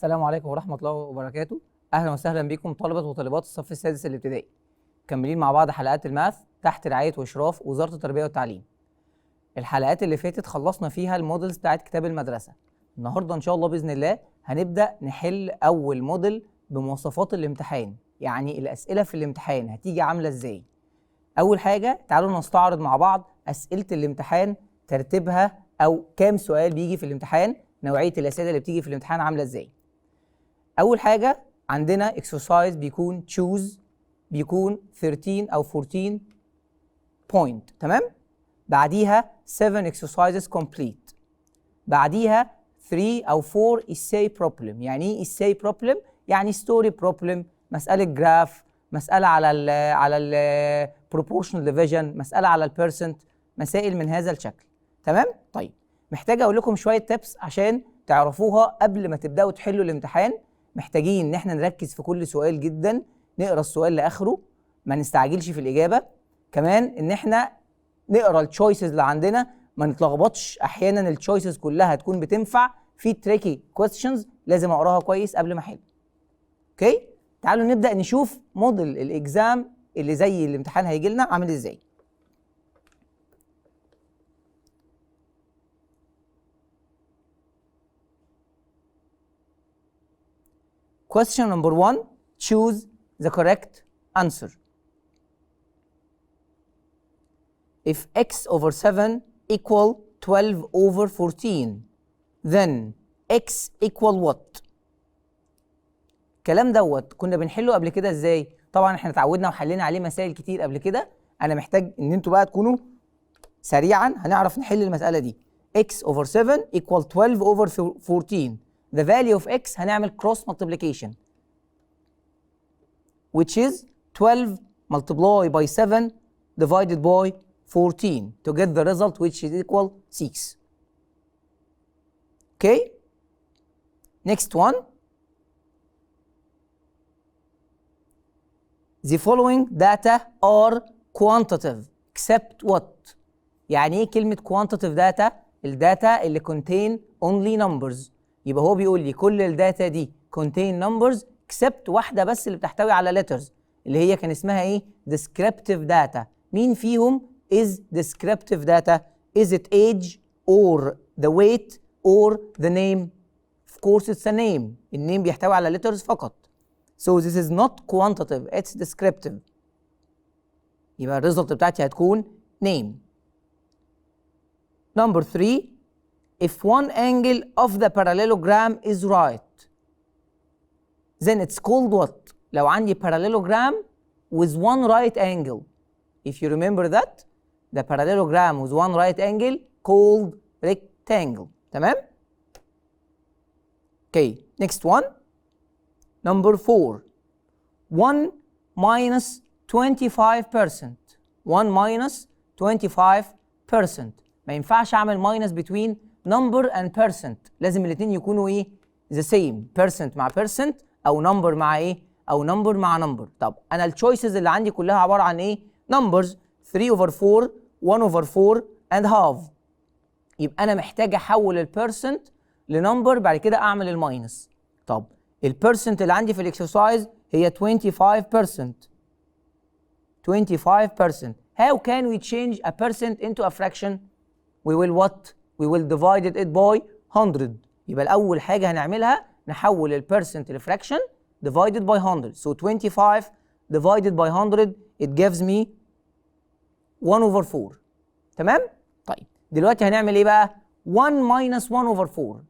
السلام عليكم ورحمة الله وبركاته. أهلا وسهلا بكم طلبة وطالبات الصف السادس الابتدائي. مكملين مع بعض حلقات الماث تحت رعاية وإشراف وزارة التربية والتعليم. الحلقات اللي فاتت خلصنا فيها المودلز بتاعت كتاب المدرسة. النهاردة إن شاء الله بإذن الله هنبدأ نحل أول موديل بمواصفات الامتحان، يعني الأسئلة في الامتحان هتيجي عاملة إزاي. أول حاجة تعالوا نستعرض مع بعض أسئلة الامتحان، ترتيبها أو كام سؤال بيجي في الامتحان، نوعية الأسئلة اللي بتيجي في الامتحان عاملة إزاي. أول حاجة عندنا exercise بيكون choose، بيكون 13 أو 14 point، تمام؟ بعديها 7 exercises complete، بعديها 3 أو 4 essay problem. يعني إيه essay problem؟ يعني story problem، مسألة جراف، مسألة على ال proportional division، مسألة على البيرسنت، مسائل من هذا الشكل، تمام؟ طيب محتاج أقول لكم شوية tips عشان تعرفوها قبل ما تبدأوا تحلوا الامتحان. محتاجين ان احنا نركز في كل سؤال جدا، نقرا السؤال لاخره، ما نستعجلش في الاجابه. كمان ان احنا نقرا التشويسز اللي عندنا، ما نتلخبطش. احيانا التشويسز كلها هتكون بتنفع في تريكي كويستشنز، لازم اقراها كويس قبل ما احل. اوكي، تعالوا نبدا نشوف موديل الاكزام اللي زي الامتحان هيجي لنا عامل ازاي. Question number 1, choose the correct answer. If x over 7 equal 12 over 14, then x equal what؟ الكلام دوت كنا بنحله قبل كده ازاي؟ طبعا احنا اتعودنا وحلينا عليه مسائل كتير قبل كده. انا محتاج ان انتوا بقى تكونوا سريعا هنعرف نحل المسألة دي. x over 7 equal 12 over 14. The value of x هنعمل cross multiplication which is 12 multiplied by 7 divided by 14 to get the result which is equal 6. Okay? Next one. The following data are quantitative except what؟ يعني ايه كلمة quantitative data؟ الداتا اللي contain only numbers. يبقى هو بيقول لي كل الداتا دي contain numbers except واحدة بس اللي بتحتوي على letters، اللي هي كان اسمها ايه؟ descriptive data. مين فيهم is descriptive data؟ is it age or the weight or the name؟ of course it's a name. النيم بيحتوي على letters فقط. so this is not quantitative, it's descriptive. يبقى الريزلت بتاعتي هتكون name. Number 3, if one angle of the parallelogram is right, then it's called what؟ لو عندي parallelogram with one right angle. If you remember that, the parallelogram with one right angle called rectangle. تمام؟ Okay, next one. Number 4. 1 minus 25%. 1 minus 25%. ما ينفعش اعمل minus between number and percent. لازم الاثنين يكونوا ايه؟ the same. percent مع percent او number مع ايه؟ او number مع number. طب انا التشويسز اللي عندي كلها عباره عن ايه؟ numbers 3 over 4 1 over 4 and half. يبقى انا محتاج احول البيرسنت لنمبر بعد كده اعمل الماينس. طب البيرسنت اللي عندي في الاكسرسايز هي 25%. 25%. How can we change a percent into a fraction؟ We will what؟ We will divide it by 100. يبقى الأول حاجة هنعملها نحول البيرسنت لفراكشن divided by 100. So 25 divided by 100 it gives me 1 over 4. تمام؟ طيب دلوقتي هنعمل ايه بقى؟ 1 minus 1 over 4.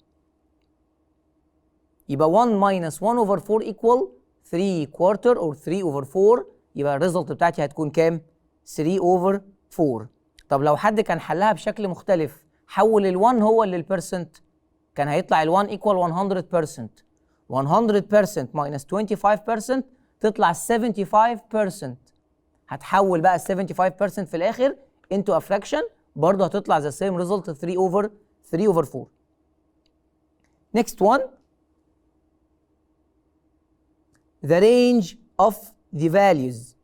يبقى 1 minus 1 over 4 equal 3 quarter or 3 over 4. يبقى الريزلت بتاعتي هتكون كام؟ 3 over 4. طب لو حد كان حلها بشكل مختلف، حول ال1 هو اللي البيرسنت، كان هيطلع ال1 equal 100%. 100% minus 25% تطلع 75%. هتحول بقى ال 75% في الآخر into a fraction، برضه هتطلع the same result 3 over 4. Next one. The range of the values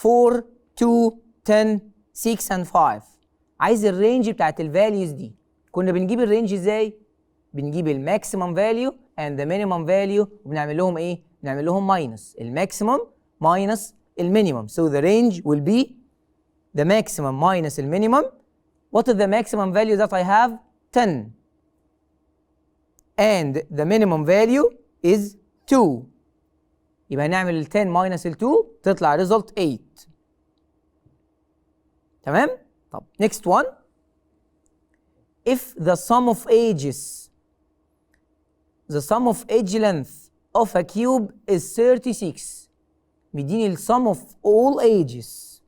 4 2 10 6 and 5. عايز الرينج بتاعت الفاليوز دي. كنا بنجيب الرينج ازاي؟ بنجيب الماكسيمم فاليو and the minimum value وبنعمل لهم ايه؟ بنعمل لهم minus الماكسيمم minus المينيمم. So the range will be the maximum minus المينيمم. What is the maximum value that I have? 10. And the minimum value is 2. يبقى نعمل ال 10 minus ال 2 تطلع result 8. تمام؟ طب next one. If the sum of age length of a cube is 36. مديني ال sum of all ages.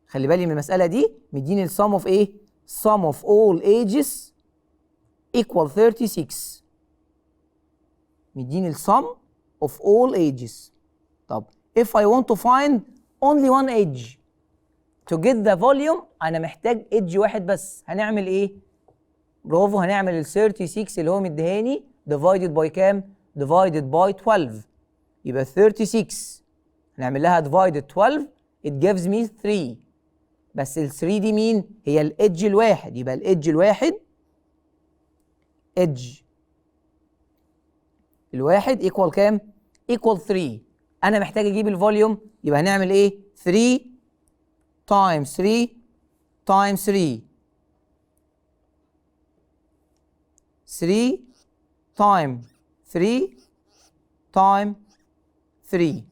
خلي بالي من المسألة دي، مديني ال sum of ايه؟ sum of all ages equal 36. مديني ال sum of all ages. طب if I want to find only one age to get the volume أنا محتاج age واحد بس، هنعمل إيه؟ برافو، هنعمل ال 36 اللي هو مديهاني divided by كام؟ divided by 12. يبقى 36 هنعمل لها divided 12 it gives me 3. بس ال 3 دي مين؟ هي الإدج الواحد، يبقى الإدج الواحد إدج الواحد equal كام؟ equal 3. أنا محتاج أجيب الفوليوم، يبقى هنعمل إيه؟ 3 times 3 times 3. 3 times 3 times 3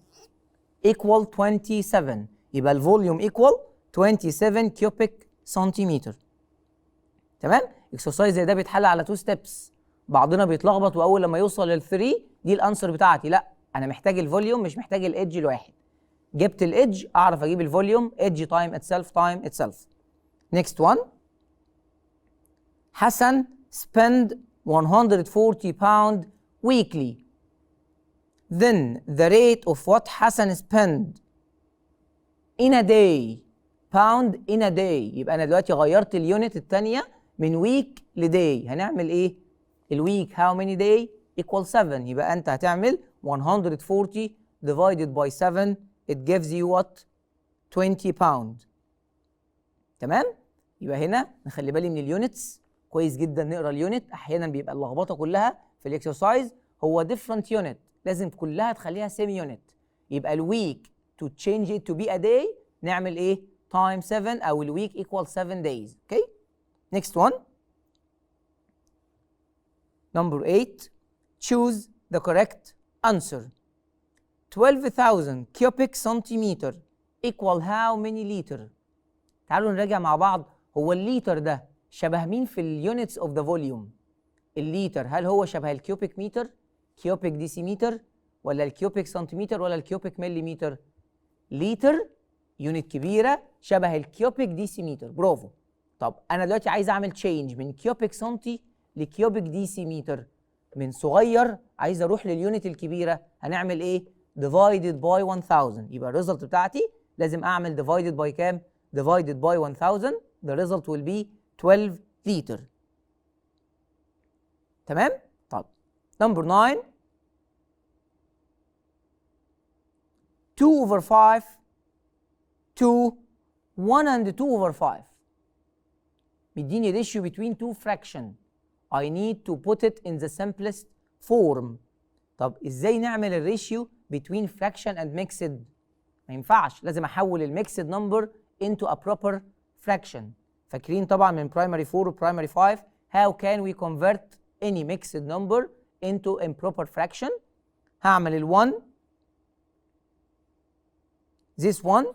equal 27. يبقى الفوليوم equal 27 كيوبيك سنتيمتر. تمام؟ اكسرسايز زي ده بيتحل على 2 ستيبس. بعضنا بيتلخبط واول لما يوصل لل 3 دي الانسر بتاعتي، لا انا محتاج الفوليوم مش محتاج الايدج الواحد. جبت الايدج اعرف اجيب الفوليوم ايدج تايم اتسلف تايم اتسلف. next one. حسن spend 140 pound weekly. Then the rate of what Hassan spend in a day pound in a day. يبقى انا دلوقتي غيرت اليونت الثانيه من week لداي. هنعمل ايه؟ الويك how many day equal 7. يبقى انت هتعمل 140 divided by 7 it gives you what 20 pound. تمام؟ يبقى هنا نخلي بالي من اليونتس كويس جدا، نقرا اليونت. احيانا بيبقى اللخبطه كلها في الاكسرسايز هو different unit، لازم كلها تخليها same unit. يبقى الويك to change it to be a day نعمل ايه؟ time 7 او الويك equal 7 days. okay. next one. number 8. choose the correct answer. 12,000 cubic centimeter equal how many liter. تعالوا نراجع مع بعض. هو الليتر ده شبه مين في اليونتس اوف ذا فوليوم؟ الليتر هل هو شبه الكيوبيك متر، كيوبيك ديسيمتر، ولا الكيوبيك سنتيمتر، ولا الكيوبيك مليمتر؟ ليتر يونت كبيره شبه الكيوبيك ديسيمتر. برافو. طب انا دلوقتي عايز اعمل تشينج من كيوبيك سنتي لكيوبيك ديسيمتر، من صغير عايز اروح لليونت الكبيره. هنعمل ايه؟ divided by 1000. يبقى الريزلت بتاعتي لازم اعمل divided by كام؟ divided by 1000. the result will be 12 liter. تمام؟ طب number 9. 2 over 5 to 1 and 2 over 5. مديني ratio between two fraction. I need to put it in the simplest form. طب ازاي نعمل الريشيو between fraction and mixed؟ ما ينفعش، لازم احول الميكسد نمبر into a proper fraction. فاكرين طبعا من primary 4 و primary 5 how can we convert any mixed number into improper fraction. هعمل ال 1 this one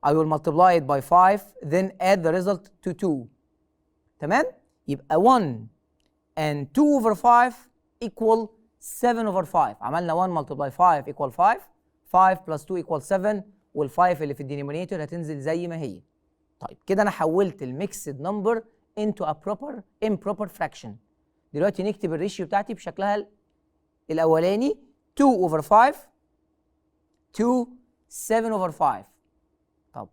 I will multiply it by 5 then add the result to 2. تمام؟ يبقى 1 and 2 over 5 equal 7 over 5. عملنا 1 multiply 5 equal 5. 5 plus 2 equal 7 وال5 اللي في الدينومينيتور هتنزل زي ما هي. طيب كده انا حولت الميكسد نمبر into a proper improper fraction. دلوقتي نكتب الريشيو بتاعتي بشكلها الاولاني 2 over 5 to 7 over 5. طب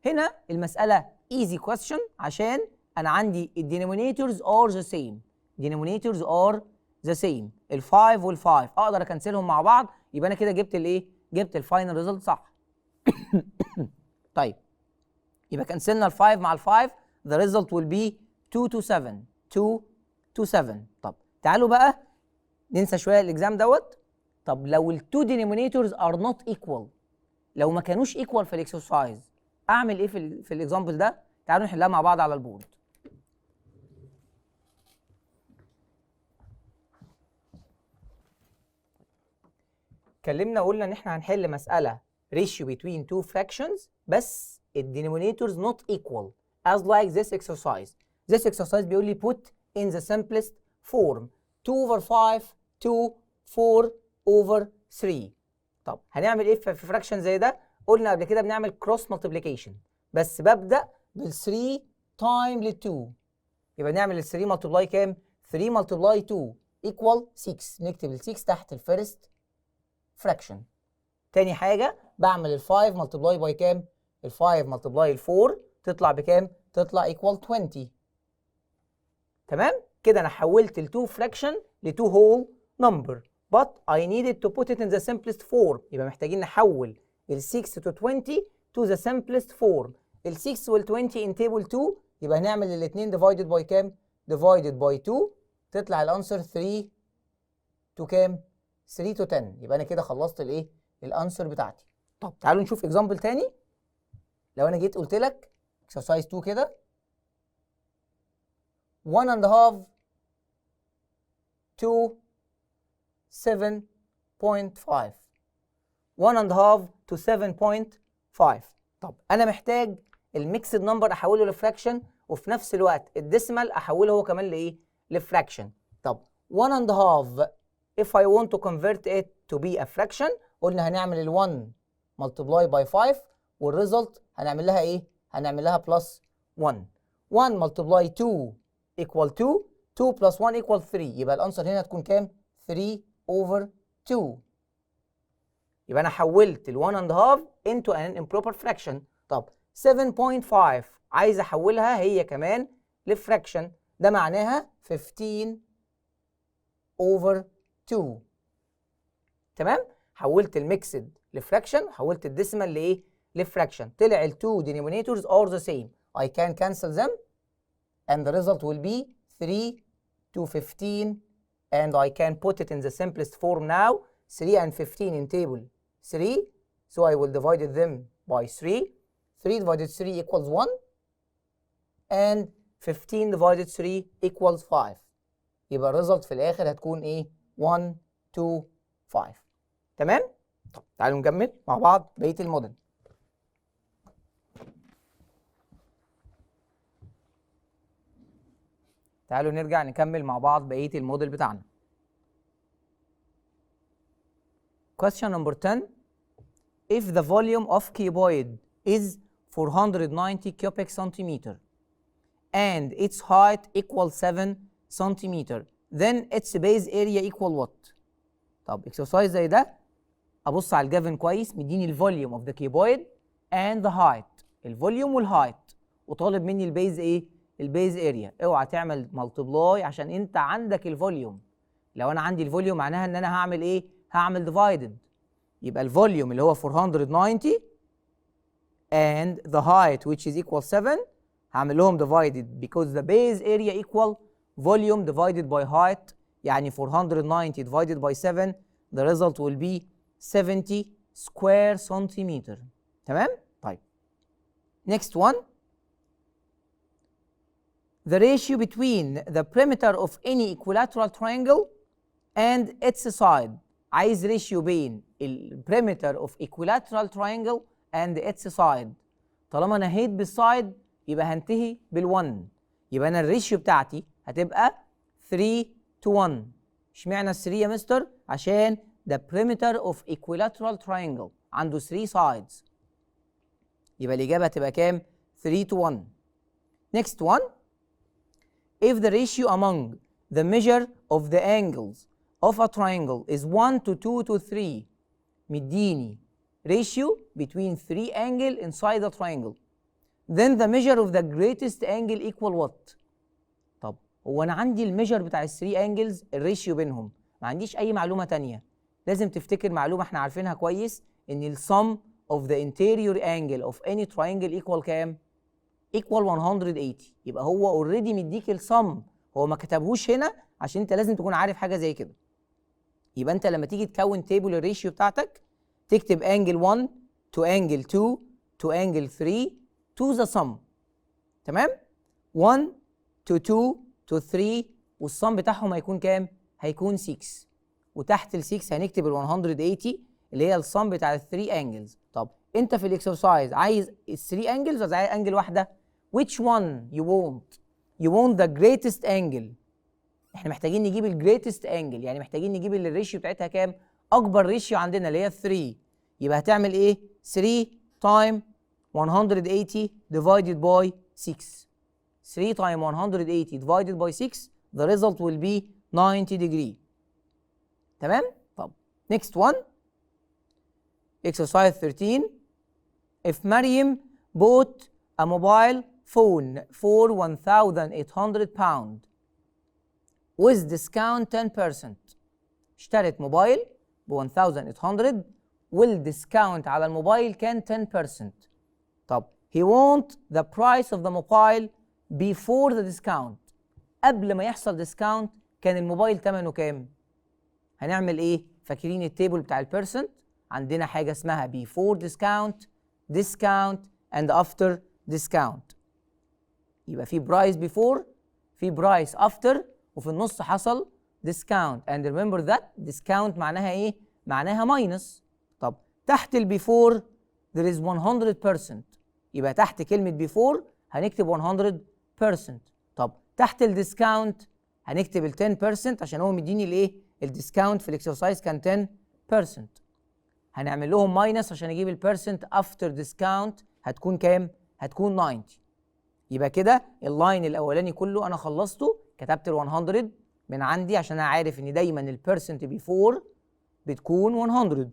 هنا المسألة easy question عشان أنا عندي الدينومينيتورز are the same. denominators are the same. ال5 وال5 أقدر أكنسلهم مع بعض، يبقى أنا كده جبت الإيه؟ جبت الفاينل ريزلت صح. طيب يبقى كنسلنا ال5 مع ال5 the result will be 2 to 7. 2 to 7. طب تعالوا بقى ننسى شويه الاكزام دوت. طب لو التو denominators are not equal، لو ما كانوش equal في الاكسرسايز، اعمل ايه في الاكزامبل ده؟ تعالوا نحلها مع بعض على البورد. اتكلمنا وقلنا ان احنا هنحل مساله ratio between two fractions بس الدينومينيتورز not equal as like this exercise. This exercise بيقول لي put in the simplest form 2 over 5 to 4 over 3. طب هنعمل ايه في فراكشن زي ده؟ قلنا قبل كده بنعمل cross multiplication، بس ببدأ بال 3 تايم لل 2. يبقى نعمل ال 3 multiply كام؟ 3 multiply 2 equal 6. نكتب ال 6 تحت الفيرست فراكشن. تاني حاجة بعمل ال 5 multiply باي كام؟ ال 5 multiply ال 4 تطلع بكام؟ تطلع equal 20. تمام؟ كده أنا حولت ال 2 fraction ل 2 whole number but I needed to put it in the simplest form. يبقى محتاجين نحول ال 6 to 20 to the simplest form. ال 6 وال 20 in table 2 يبقى هنعمل الاثنين divided by كام؟ divided by 2 تطلع الانسر 3 to كام؟ 3 to 10. يبقى انا كده خلصت الايه؟ الانسر بتاعتي. طب تعالوا نشوف اكزامبل تاني. لو انا جيت قلت لك اكسرسايز 2 كده 1 and a half to 7.5 1 and a half to 7.5. طب انا محتاج الميكسد نمبر احوله لفراكشن وفي نفس الوقت الديسيمال احوله هو كمان لايه؟ لفراكشن. طب 1 and a half if I want to convert it to be a fraction قلنا هنعمل ال 1 multiply by 5 والريزلت هنعمل لها ايه؟ هنعمل لها plus 1. 1 multiply 2 equal 2 2 plus 1 equal 3. يبقى الانسر هنا تكون كام؟ 3 over 2. يبقى انا حولت ال 1 and a half into an improper fraction. طب 7.5 عايز احولها هي كمان لفراكشن، ده معناها 15 over 2. تمام؟ حولت الميكسد لفراكشن، حولت الديسيمال لايه؟ لفراكشن. طلع ال two denominators are the same. I can cancel them and the result will be 3 to 15 and I can put it in the simplest form now. 3 and 15 in table 3, so I will divide them by 3. 3 divided 3 equals 1 and 15 divided 3 equals 5. يبقى الريزلت في الاخر هتكون ايه؟ 1 2 5. تمام؟ طب تعالوا نكمل مع بعض بقيه الموديل. تعالوا نرجع نكمل مع بعض بقيه الموديل بتاعنا. Question number 10. If the volume of cuboid is 490 cubic centimeter and its height equals 7 centimeter, then its base area equal what? طب اكسرسايز زي ده ابص على الجافن كويس، مديني الفوليوم اوف ذا كيوبويد اند ذا هايت، الفوليوم والهايت، وطالب مني البيز ايه؟ البيز اريا. اوعى تعمل ملتبلاي عشان انت عندك الفوليوم. لو انا عندي الفوليوم معناها ان انا هعمل ايه؟ هعمل ديفايدد. يبقى الفوليوم اللي هو 490 and the height which is equal 7 هعمل لهم divided because the base area equal volume divided by height. يعني 490 divided by 7 the result will be 70 square centimeter. تمام؟ طيب. Next one. The ratio between the perimeter of any equilateral triangle and its side. عايز ريشيو بين ال perimeter of equilateral triangle and its side. طالما نهيت بالسايد يبقى هنتهي بال1. يبقى انا الريشيو بتاعتي هتبقى 3 to 1. اشمعنى ال 3 يا مستر؟ عشان the perimeter of equilateral triangle عنده 3 sides. يبقى الإجابة هتبقى كام؟ 3 to 1. Next one. If the ratio among the measure of the angles of a triangle is 1 to 2 to 3 مديني ratio between 3 angle inside the triangle, then the measure of the greatest angle equal what? طب هو أنا عندي الميجر بتاع ال 3 angles الريشيو بينهم، ما عنديش أي معلومة تانية. لازم تفتكر معلومة احنا عارفينها كويس، إن ال sum of the interior angle of any triangle equal كام؟ equal 180. يبقى هو اوريدي مديك السم، هو ما كتبهوش هنا عشان انت لازم تكون عارف حاجه زي كده. يبقى انت لما تيجي تكون تيبل الريشيو بتاعتك تكتب انجل 1 to angle 2 to angle 3 to the sum. تمام؟ 1 to 2 to 3 والصم بتاعهم هيكون كام؟ هيكون 6. وتحت ال 6 هنكتب ال 180 اللي هي الصم بتاع ال 3 انجلز. طب انت في الاكسرسايز عايز ال 3 انجلز ولا عايز انجل واحده؟ which one you want؟ you want the greatest angle. احنا محتاجين نجيب الجريتست انجل، يعني محتاجين نجيب اللي الريشيو بتاعتها كام؟ اكبر ريشيو عندنا اللي هي 3. يبقى هتعمل ايه؟ 3 تايم 180 divided by 6. 3 times 180 divided by 6 the result will be 90 degree. تمام؟ طب next one exercise 13. if Maryam bought a mobile phone for 1,800 pound with discount 10%. اشترت موبايل ب 1,800 والديسكاونت على الموبايل كان 10%. طب he want the price of the mobile before the discount. قبل ما يحصل ديسكاونت كان الموبايل ثمنه كام؟ هنعمل ايه؟ فاكرين التيبل بتاع البيرسنت؟ عندنا حاجه اسمها before discount, discount and after discount. يبقى في برايس before، في برايس after، وفي النص حصل discount. and remember that discount معناها ايه؟ معناها minus. طب تحت البيفور there is 100%. يبقى تحت كلمة before هنكتب 100%. طب تحت الديسكاونت هنكتب ال 10% عشان هو مديني الايه؟ الديسكاونت في الاكسرسايز كان 10%. هنعمل لهم ماينس عشان اجيب البيرسنت افتر ديسكاونت هتكون كام؟ هتكون 90. يبقى كده اللاين الاولاني كله انا خلصته، كتبت ال 100 من عندي عشان انا عارف ان دايما البيرسنت بيفور بتكون 100.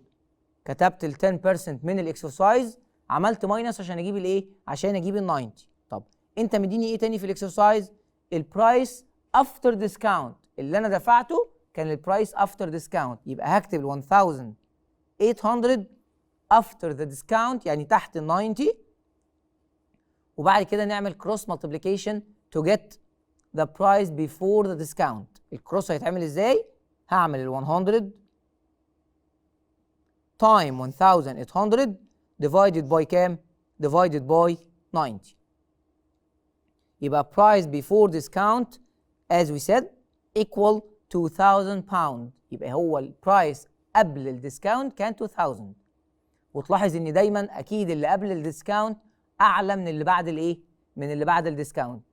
كتبت ال 10% من الاكسرسايز، عملت ماينس عشان اجيب الايه؟ عشان اجيب ال 90. طب انت مديني ايه تاني في الاكسرسايز؟ البرايس افتر ديسكاونت اللي انا دفعته كان البرايس افتر ديسكاونت. يبقى هكتب ال 1,800 افتر ذا ديسكاونت يعني تحت ال 90. وبعد كده نعمل كروس مالتيبليكيشن تو جيت ذا برايس بيفور ذا ديسكاونت. الكروس هيتعمل ازاي؟ هعمل ال 100 تايم 1,800 divided by كام؟ divided by 90. يبقى price before discount as we said equal 2,000 pound. يبقى هو البرايس قبل الديسكاونت كان 2,000. وتلاحظ ان دايما اكيد اللي قبل الديسكاونت اعلى من اللي بعد الايه؟ من اللي بعد الديسكاونت.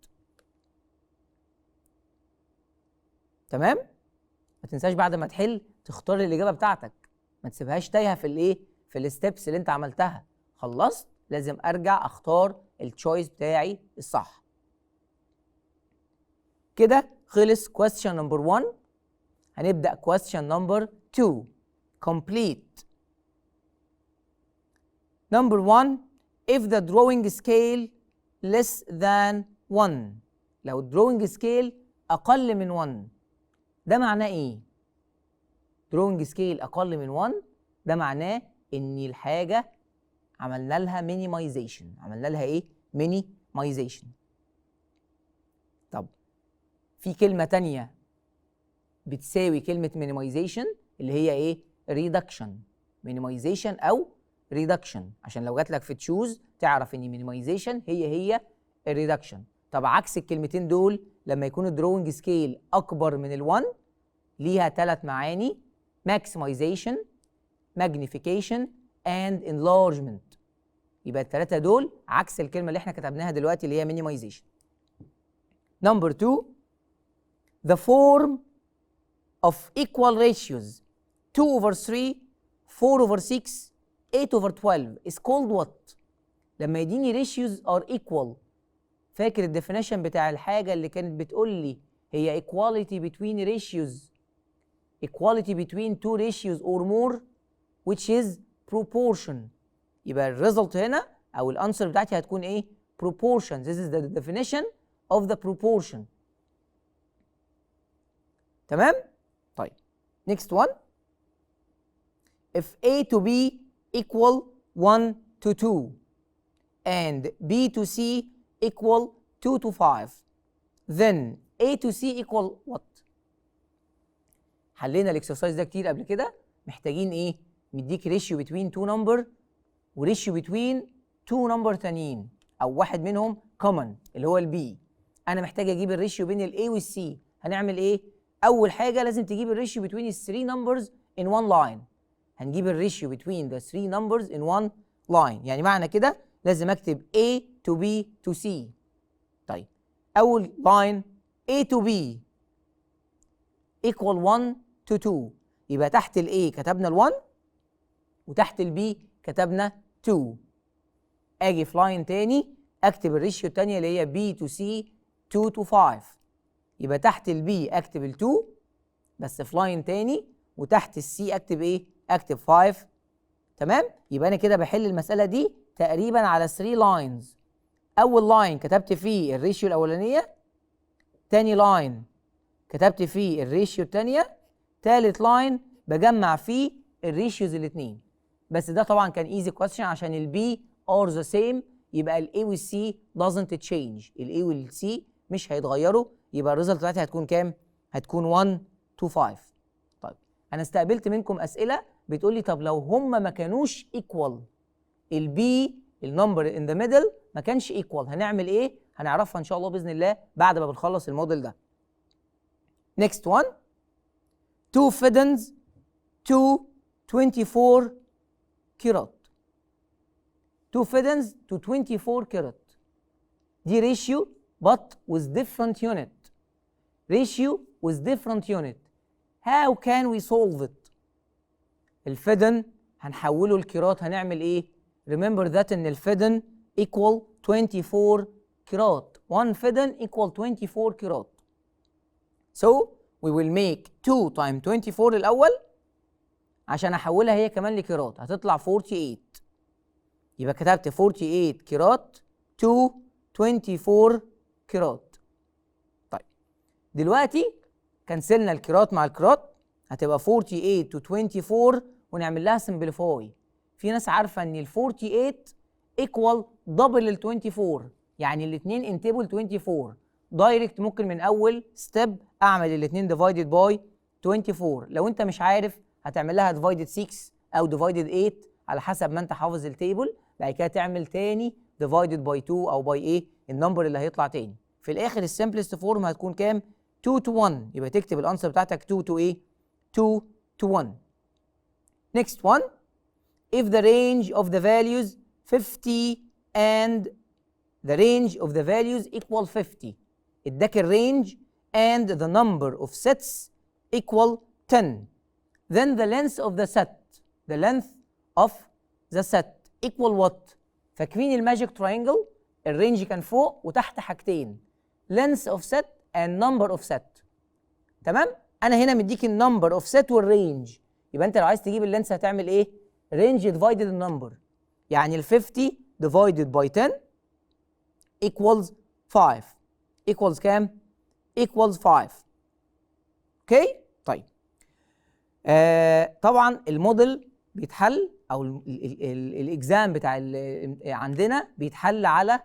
تمام؟ ما تنساش بعد ما تحل تختار الاجابه بتاعتك، ما تسيبهاش تايهه في الايه؟ في الستبس اللي انت عملتها. خلصت لازم ارجع اختار التشويس بتاعي الصح. كده خلص question number 1. هنبدأ question number 2. complete. number 1 if the drawing scale less than 1. لو drawing scale أقل من 1 ده معناه إيه؟ drawing scale أقل من 1 ده معناه إن الحاجة عملنا لها minimization. عملنا لها إيه؟ minimization. طب في كلمة تانية بتساوي كلمة minimization اللي هي ايه؟ reduction. minimization او reduction عشان لو جات لك في تشوز تعرف ان minimization هي reduction. طب عكس الكلمتين دول لما يكون الدروينج سكيل اكبر من ال1 ليها 3 معاني: maximization, magnification and enlargement. يبقى ال3 دول عكس الكلمة اللي احنا كتبناها دلوقتي اللي هي minimization. number 2 the form of equal ratios 2/3, 4/6, 8/12 is called what؟ لما يديني ratios are equal. فاكر الديفينيشن بتاع الحاجة اللي كانت بتقول لي هي equality between ratios، equality between two ratios or more which is proportion. يبقى الريزلت هنا أو الأنسر بتاعتي هتكون إيه؟ proportion. This is the definition of the proportion. تمام؟ طيب next one if A to B equal 1 to 2 and B to C equal 2 to 5 then A to C equal what؟ حلينا الاكسرسايز ده كتير قبل كده. محتاجين ايه؟ مديك ريشيو بتوين تو نمبر وريشيو بتوين تو نمبر تانيين، او واحد منهم كومن اللي هو البي. انا محتاج اجيب الريشيو بين الاي والسي. هنعمل ايه؟ اول حاجه لازم تجيب الريشيو بتوين الثري نمبرز ان وان لاين. هنجيب الريشيو بتوين ذا 3 نمبرز ان وان لاين، يعني معنى كده لازم اكتب A to B to C. طيب اول لاين A to B equal 1 to 2، يبقى تحت ال A كتبنا ال 1 وتحت ال B كتبنا 2. اجي في لاين تاني اكتب الريشيو التانية اللي هي B to C 2 to 5، يبقى تحت ال B اكتب ال 2 بس في لاين تاني، وتحت ال C اكتب ايه؟ اكتب 5. تمام؟ يبقى انا كده بحل المسألة دي تقريبا على 3 لاينز. اول لاين كتبت فيه الريشيو الاولانية، تاني لاين كتبت فيه الريشيو التانية، تالت لاين بجمع فيه الريشيوز الاتنين. بس ده طبعا كان ايزي كويستشن عشان البي ار ذا سيم، يبقى الاي والسي doesn't change، الاي والسي مش هيتغيروا، يبقى الريزلت بتاعتي هتكون كام؟ هتكون 1 to 5. طيب انا استقبلت منكم اسئله بتقول لي طب لو هم ما كانوش ايكوال، البي النمبر ان ذا ميدل ما كانش ايكوال، هنعمل ايه؟ هنعرفها ان شاء الله باذن الله بعد ما بنخلص الموديل ده. Next one. 2 fiddens to 24 كيرات. 2 fiddens to 24 كيرات. دي ratio but with different unit. Ratio with different unit. How can we solve it؟ الفيدن هنحوله لكيرات، هنعمل ايه؟ Remember that ان الفيدن equal 24 كيرات. 1 فيدن equal 24 كيرات. So we will make 2 times 24 الأول عشان أحولها هي كمان لكيرات، هتطلع 48. يبقى كتبت 48 كيرات to 24 كيرات. طيب دلوقتي كنسلنا الكيرات مع الكيرات، هتبقى 48 to 24 ونعمل لها سمبليفاي. في ناس عارفة إن ال 48 equal دبل ال 24، يعني الاثنين انتبل 24. دايركت ممكن من اول ستيب اعمل الاثنين ديفايدد باي 24. لو انت مش عارف هتعمل لها ديفايدد 6 او ديفايدد 8 على حسب ما انت حافظ التيبل. بعد كده تعمل تاني ديفايدد باي 2 او باي ايه النمبر اللي هيطلع تاني. في الاخر السمبلست فورم هتكون كام؟ 2 to 1. يبقى تكتب الانسر بتاعتك 2 to ايه؟ 2 to 1. Next one. If the range of the values 50 and the range of the values equal 50. اداك الرينج and the number of sets equal 10. Then the length of the set, the length of the set equal what؟ فاكرين الماجيك تراينجل؟ الرينج كان فوق وتحت حاجتين، length of set and number of set. تمام؟ أنا هنا مديك النمبر of set والرينج، يبقى أنت لو عايز تجيب اللينس هتعمل إيه؟ رينج divided النمبر، يعني ال 50 divided by 10 equals 5. equals كام؟ equals 5. اوكي؟ طيب طبعا الموديل بيتحل او الاكزام بتاع عندنا بيتحل على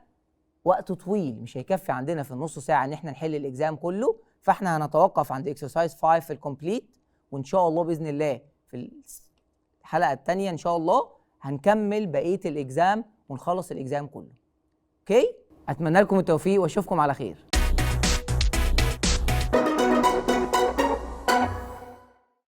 وقت طويل، مش هيكفي عندنا في النص ساعه ان احنا نحل الاكزام كله، فاحنا هنتوقف عند اكسرسايز 5 في الكومبليت، وان شاء الله باذن الله في الحلقه الثانيه ان شاء الله هنكمل بقيه الاكزام ونخلص الاكزام كله. اوكي؟ اتمنى لكم التوفيق واشوفكم على خير.